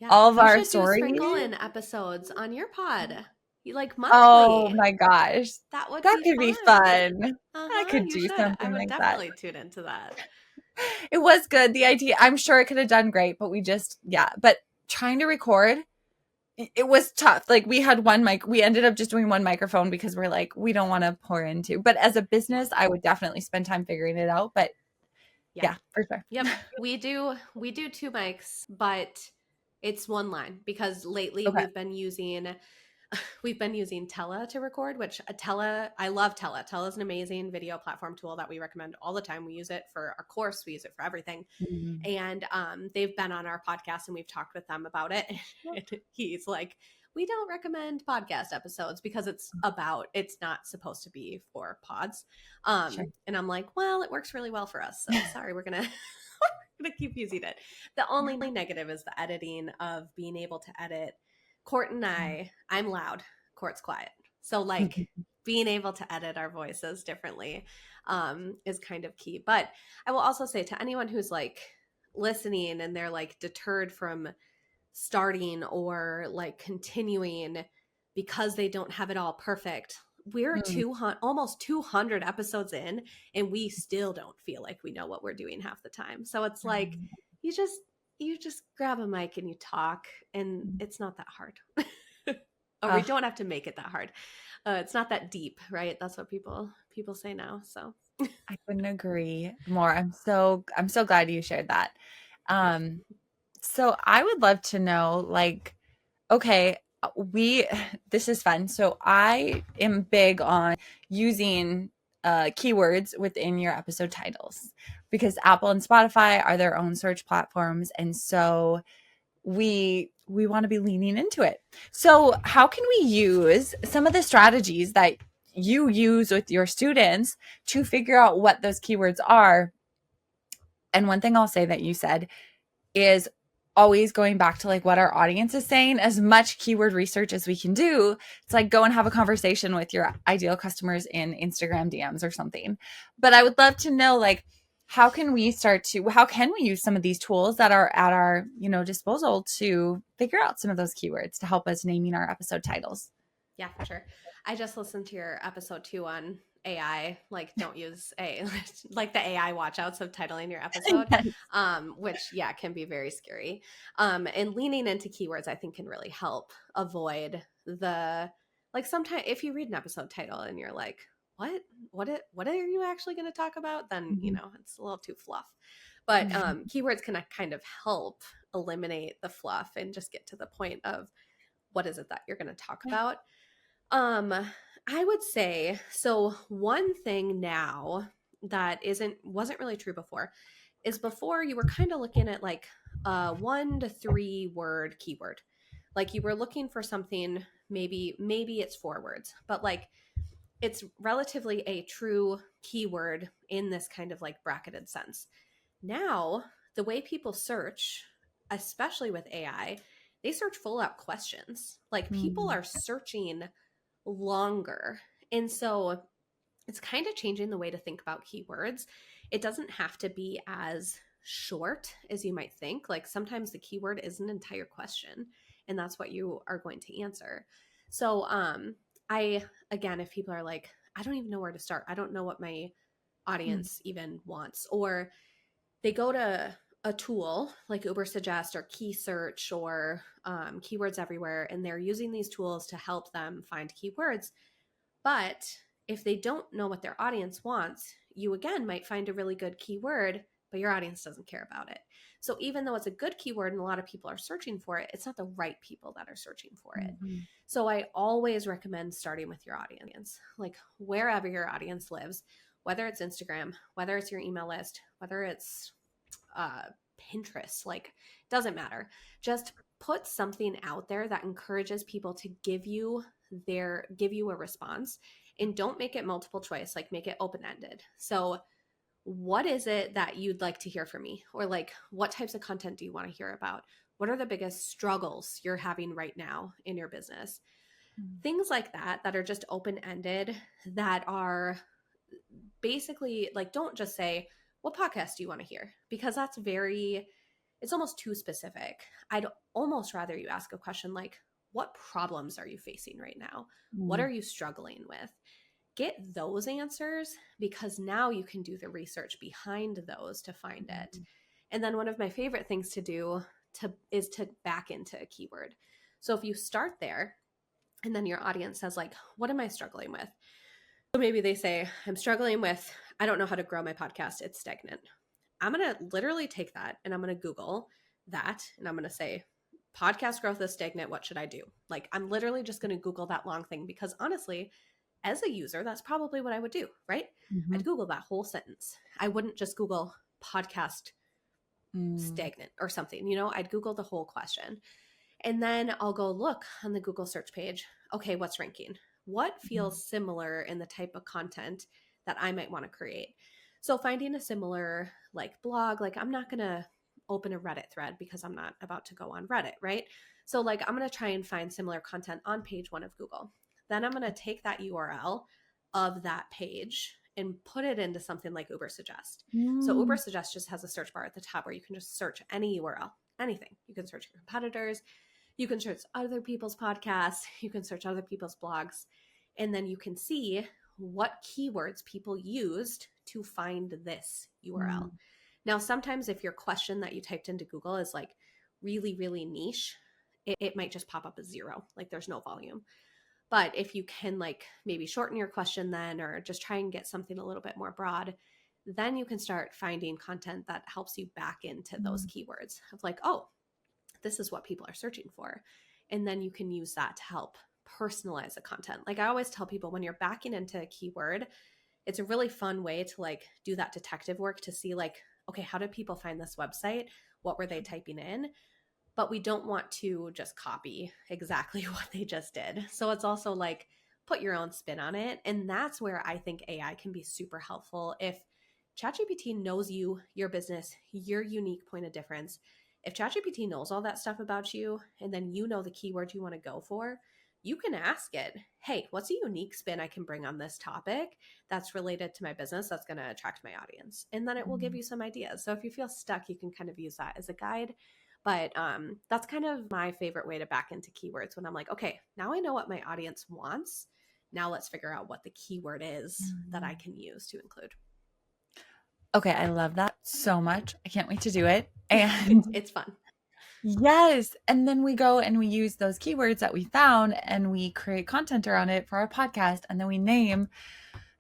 all of our stories. Sprinkle in episodes on your pod. You like monthly. Oh my gosh. That could be fun. I could do something like that. I would definitely tune into that. It was good. The idea, I'm sure it could have done great, but but trying to record, it was tough. Like, we had one mic, we ended up just doing one microphone because we're like, we don't want to pour into, but as a business, I would definitely spend time figuring it out. But yeah, for sure. Yep. We do 2 mics, but it's one line, because lately we've been using Tella to record, which I love Tella. Tella is an amazing video platform tool that we recommend all the time. We use it for our course. We use it for everything. Mm-hmm. And they've been on our podcast and we've talked with them about it. And he's like, we don't recommend podcast episodes because it's not supposed to be for pods. Sure. And I'm like, well, it works really well for us. So sorry, we're going to keep using it. The only negative is the editing of being able to edit. Court and I'm loud. Court's quiet. So like being able to edit our voices differently is kind of key. But I will also say to anyone who's like listening and they're like deterred from starting or like continuing, because they don't have it all perfect. We're 200, almost 200 episodes in, and we still don't feel like we know what we're doing half the time. So it's like you just grab a mic and you talk, and it's not that hard. Or we don't have to make it that hard. It's not that deep, right? That's what people say now. So I couldn't agree more. I'm so glad you shared that. So I would love to know, like, okay, we this is fun. So I am big on using keywords within your episode titles because Apple and Spotify are their own search platforms, and so we want to be leaning into it. So how can we use some of the strategies that you use with your students to figure out what those keywords are? And one thing I'll say that you said is always going back to like what our audience is saying. As much keyword research as we can do, it's like go and have a conversation with your ideal customers in Instagram DMs or something. But I would love to know, like, how can we use some of these tools that are at our disposal to figure out some of those keywords to help us naming our episode titles? Yeah, for sure. I just listened to your episode 2 on AI. Like, don't use like the AI watch outs of titling your episode, which can be very scary. And leaning into keywords, I think, can really help avoid the, like, sometimes if you read an episode title and you're like, what are you actually going to talk about? Then it's a little too fluff. But keywords can kind of help eliminate the fluff and just get to the point of what is it that you're going to talk about. I would say, so one thing now that wasn't really true before is before you were kind of looking at like a 1 to 3 word keyword. Like you were looking for something, maybe it's 4 words, but like it's relatively a true keyword in this kind of like bracketed sense. Now, the way people search, especially with AI, they search full out questions. Like people are searching longer. And so it's kind of changing the way to think about keywords. It doesn't have to be as short as you might think. Like sometimes the keyword is an entire question, and that's what you are going to answer. So if people are like, I don't even know where to start, I don't know what my audience even wants, or they go to a tool like Ubersuggest or Key Search or Keywords Everywhere, and they're using these tools to help them find keywords. But if they don't know what their audience wants, you again might find a really good keyword, but your audience doesn't care about it. So even though it's a good keyword and a lot of people are searching for it, it's not the right people that are searching for it. So I always recommend starting with your audience, like wherever your audience lives, whether it's Instagram, whether it's your email list, whether it's Pinterest, like doesn't matter. Just put something out there that encourages people to give you a response, and don't make it multiple choice, like make it open-ended. So what is it that you'd like to hear from me? Or like, what types of content do you want to hear about? What are the biggest struggles you're having right now in your business? Things like that are just open-ended, that are basically like, don't just say, what podcast do you want to hear? Because it's almost too specific. I'd almost rather you ask a question like, what problems are you facing right now? What are you struggling with? Get those answers, because now you can do the research behind those to find it. And then one of my favorite things to do is to back into a keyword. So if you start there and then your audience says like, what am I struggling with? So maybe they say, I'm struggling with, I don't know how to grow my podcast, it's stagnant. I'm going to literally take that and I'm going to Google that, and I'm going to say, podcast growth is stagnant, what should I do? Like, I'm literally just going to Google that long thing, because honestly, as a user, that's probably what I would do, right? I'd Google that whole sentence. I wouldn't just Google podcast stagnant or something, I'd Google the whole question. And then I'll go look on the Google search page. Okay, what's ranking? What feels similar in the type of content that I might want to create? So finding a similar like blog, like I'm not going to open a Reddit thread because I'm not about to go on Reddit, right? So like I'm going to try and find similar content on page 1 of Google. Then I'm going to take that URL of that page and put it into something like Ubersuggest. So Ubersuggest just has a search bar at the top where you can just search any URL, anything. You can search your competitors. You can search other people's podcasts, you can search other people's blogs, and then you can see what keywords people used to find this URL. Now, sometimes if your question that you typed into Google is like really, really niche, it might just pop up as 0, like there's no volume. But if you can like maybe shorten your question then, or just try and get something a little bit more broad, then you can start finding content that helps you back into those keywords of like, oh, this is what people are searching for. And then you can use that to help personalize the content. Like I always tell people, when you're backing into a keyword, it's a really fun way to like do that detective work to see like, okay, how did people find this website? What were they typing in? But we don't want to just copy exactly what they just did. So it's also like put your own spin on it. And that's where I think AI can be super helpful. If ChatGPT knows you, your business, your unique point of difference, if ChatGPT knows all that stuff about you, and then you know the keyword you want to go for, you can ask it, hey, what's a unique spin I can bring on this topic that's related to my business that's going to attract my audience? And then it will give you some ideas. So if you feel stuck, you can kind of use that as a guide. But that's kind of my favorite way to back into keywords when I'm like, okay, now I know what my audience wants. Now let's figure out what the keyword is that I can use to include. Okay, I love that so much. I can't wait to do it. And it's fun. Yes. And then we go and we use those keywords that we found and we create content around it for our podcast, and then we name.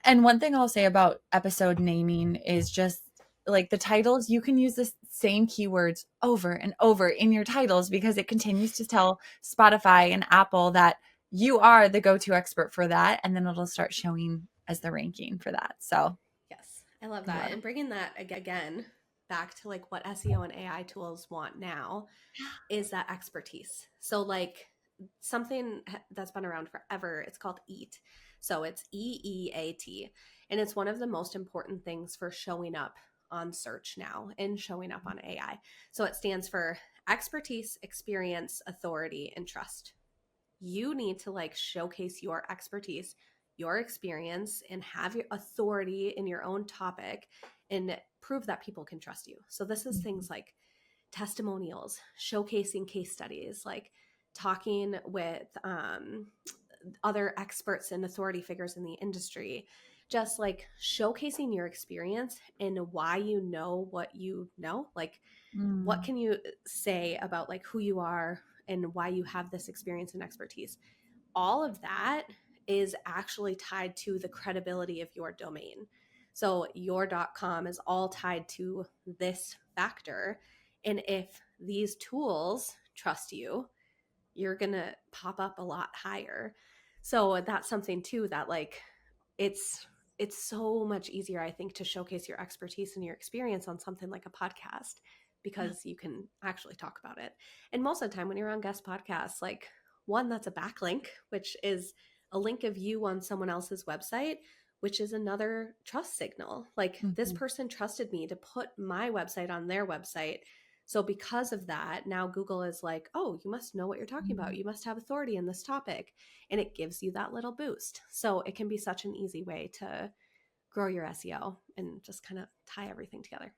And one thing I'll say about episode naming is just like the titles, you can use the same keywords over and over in your titles because it continues to tell Spotify and Apple that you are the go-to expert for that. And then it'll start showing as the ranking for that. So yes, I love that. And bringing that again back to like what SEO and AI tools want now is that expertise. So like something that's been around forever, it's called EAT. So it's EEAT. And it's one of the most important things for showing up on search now and showing up on AI. So it stands for expertise, experience, authority, and trust. You need to like showcase your expertise, your experience, and have your authority in your own topic and prove that people can trust you. So this is things like testimonials, showcasing case studies, like talking with other experts and authority figures in the industry, just like showcasing your experience and why you know what you know. Like, what can you say about like who you are and why you have this experience and expertise? All of that is actually tied to the credibility of your domain. So your .com is all tied to this factor. And if these tools trust you, you're going to pop up a lot higher. So that's something too that like it's so much easier, I think, to showcase your expertise and your experience on something like a podcast because you can actually talk about it. And most of the time when you're on guest podcasts, like one, that's a backlink, which is a link of you on someone else's website, which is another trust signal. Like this person trusted me to put my website on their website. So because of that, now Google is like, oh, you must know what you're talking about. You must have authority in this topic. And it gives you that little boost. So it can be such an easy way to grow your SEO and just kind of tie everything together.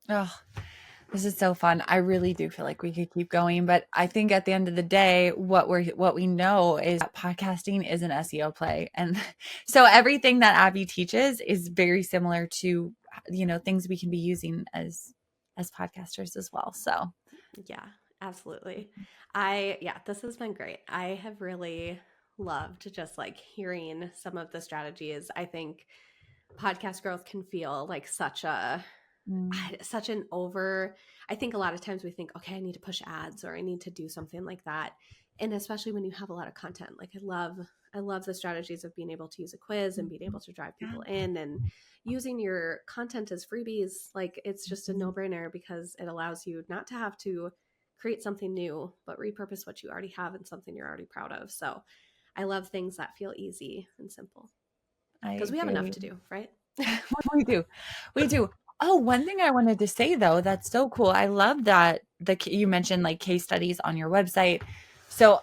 Oh, this is so fun. I really do feel like we could keep going, but I think at the end of the day, what we know is that podcasting is an SEO play. And so everything that Abby teaches is very similar to, things we can be using as podcasters as well. So yeah, absolutely. This has been great. I have really loved just like hearing some of the strategies. I think podcast growth can feel like such an I think a lot of times we think, okay, I need to push ads or I need to do something like that. And especially when you have a lot of content, like I love the strategies of being able to use a quiz and being able to drive people in and using your content as freebies. Like it's just a no-brainer because it allows you not to have to create something new, but repurpose what you already have and something you're already proud of. So I love things that feel easy and simple because we have enough to do, right? We do. Oh, one thing I wanted to say though, that's so cool. I love that you mentioned like case studies on your website. So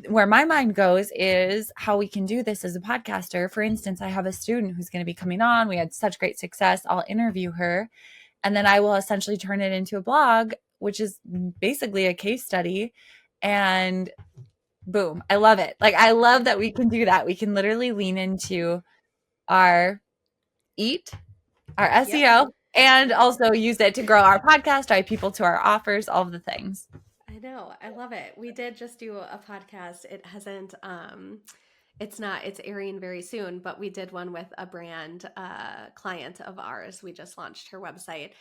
where my mind goes is how we can do this as a podcaster. For instance, I have a student who's going to be coming on. We had such great success. I'll interview her and then I will essentially turn it into a blog, which is basically a case study. and boom, I love it. Like, I love that we can do that. We can literally lean into our our SEO, and also use it to grow our podcast, drive people to our offers, all of the things. I know. I love it. We did just do a podcast. It hasn't, it's airing very soon, but we did one with a brand client of ours. We just launched her website.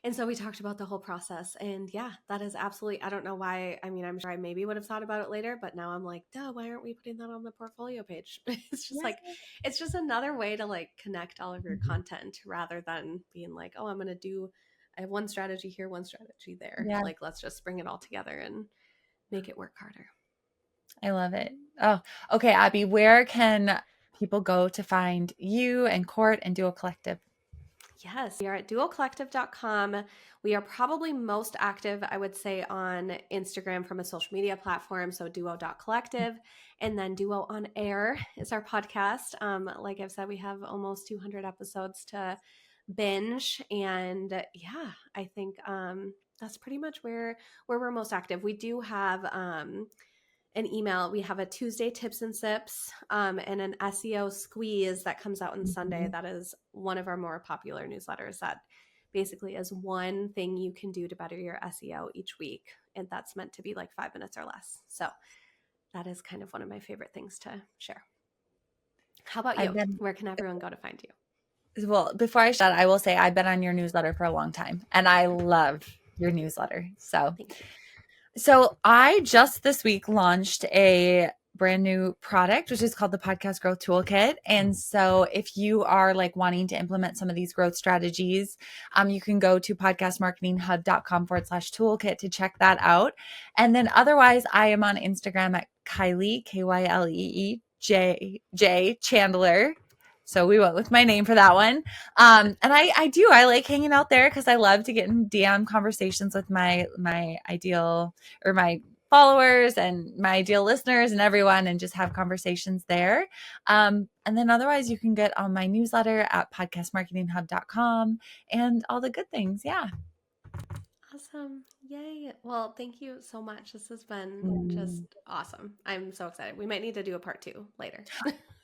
And so we talked about the whole process. And yeah, that is absolutely, I don't know why. I mean, I'm sure I maybe would have thought about it later, but now I'm like, duh, why aren't we putting that on the portfolio page? It's just like, it's just another way to like connect all of your content rather than being like, oh, I have one strategy here, one strategy there. Yeah. Like, let's just bring it all together and make it work harder. I love it. Oh, okay, Abby, where can people go to find you and Court and Duo Collective? Yes, we are at duocollective.com. We are probably most active, I would say, on Instagram from a social media platform. So duo.collective, and then Duo on Air is our podcast. Like I've said, we have almost 200 episodes to binge. And yeah, I think that's pretty much where we're most active. We do have an email. We have a Tuesday tips and sips and an SEO squeeze that comes out on Sunday. That is one of our more popular newsletters that basically is one thing you can do to better your SEO each week. And that's meant to be like 5 minutes or less. So that is kind of one of my favorite things to share. How about you? Where can everyone go to find you? Well, before I shut, I will say I've been on your newsletter for a long time and I love your newsletter. So Thank you. So I just this week launched a brand new product, which is called the Podcast Growth Toolkit. And so if you are like wanting to implement some of these growth strategies, you can go to podcastmarketinghub.com/toolkit to check that out. And then otherwise, I am on Instagram at Kylee, Kylee Chandler. So we went with my name for that one. And I like hanging out there because I love to get in DM conversations with my ideal or my followers and my ideal listeners and everyone and just have conversations there. And then otherwise you can get on my newsletter at podcastmarketinghub.com and all the good things. Yeah. Awesome. Yay. Well, thank you so much. This has been just awesome. I'm so excited. We might need to do a part 2 later.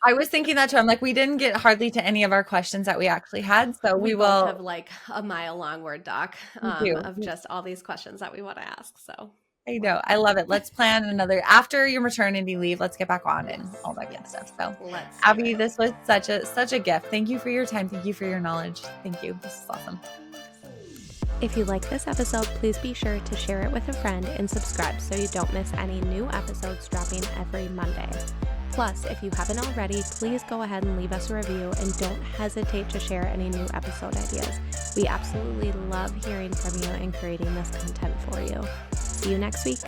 I was thinking that too. I'm like, we didn't get hardly to any of our questions that we actually had. So we will have like a mile-long Word doc of just all these questions that we want to ask. So I know. I love it. Let's plan another after your maternity leave. Let's get back on and all that good stuff. So Abby, this was such a gift. Thank you for your time. Thank you for your knowledge. Thank you. This is awesome. If you like this episode, please be sure to share it with a friend and subscribe so you don't miss any new episodes dropping every Monday. Plus, if you haven't already, please go ahead and leave us a review and don't hesitate to share any new episode ideas. We absolutely love hearing from you and creating this content for you. See you next week.